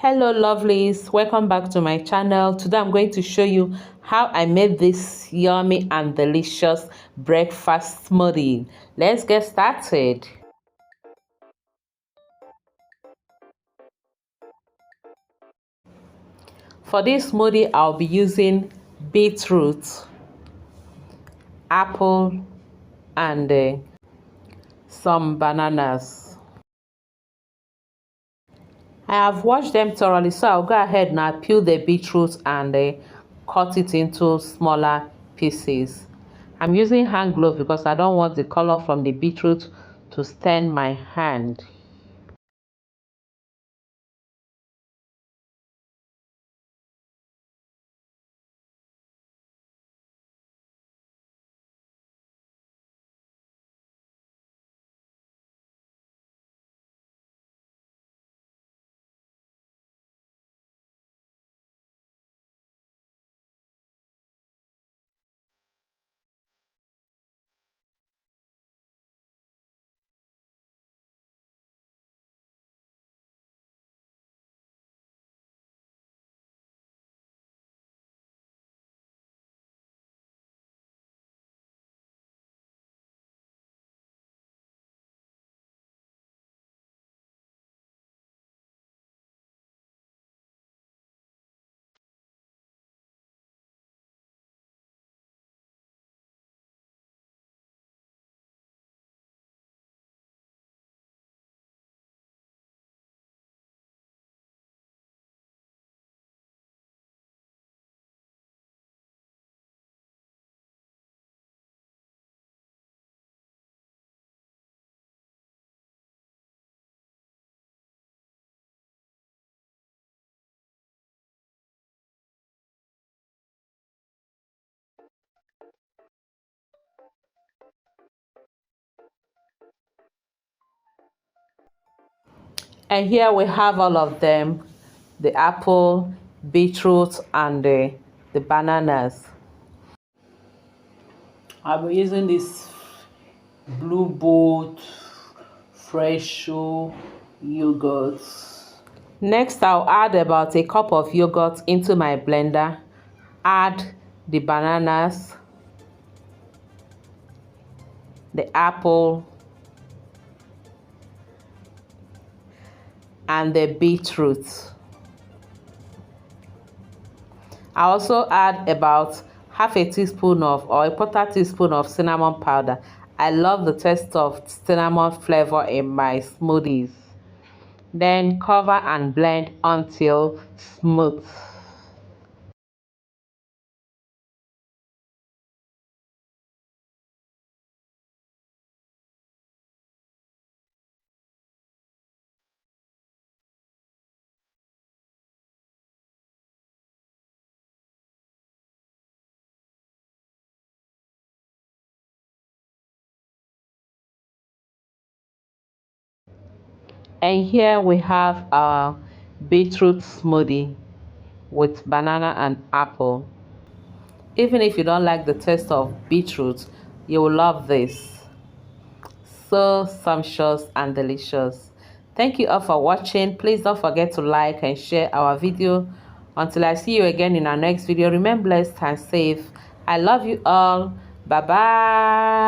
Hello lovelies, welcome back to my channel. Today I'm going to show you how I made this yummy and delicious breakfast smoothie. Let's get started. For this smoothie I'll be using beetroot, apple, and some bananas. I have washed them thoroughly, so I'll go ahead now peel the beetroot and cut it into smaller pieces. I'm using hand glove because I don't want the color from the beetroot to stain my hand. And here we have all of them, the apple, beetroot, and the bananas. I'll be using this Blue Boat fresh yogurt. Next, I'll add about a cup of yogurt into my blender. Add the bananas, the apple, and the beetroot. I also add about half a teaspoon of or a quarter teaspoon of cinnamon powder. I love the taste of cinnamon flavor in my smoothies. Then cover and blend until smooth. And here we have our beetroot smoothie with banana and apple. Even if you don't like the taste of beetroot, you will love this. So sumptuous and delicious. Thank you all for watching. Please don't forget to like and share our video. Until I see you again in our next video, remain blessed and safe. I love you all. Bye bye.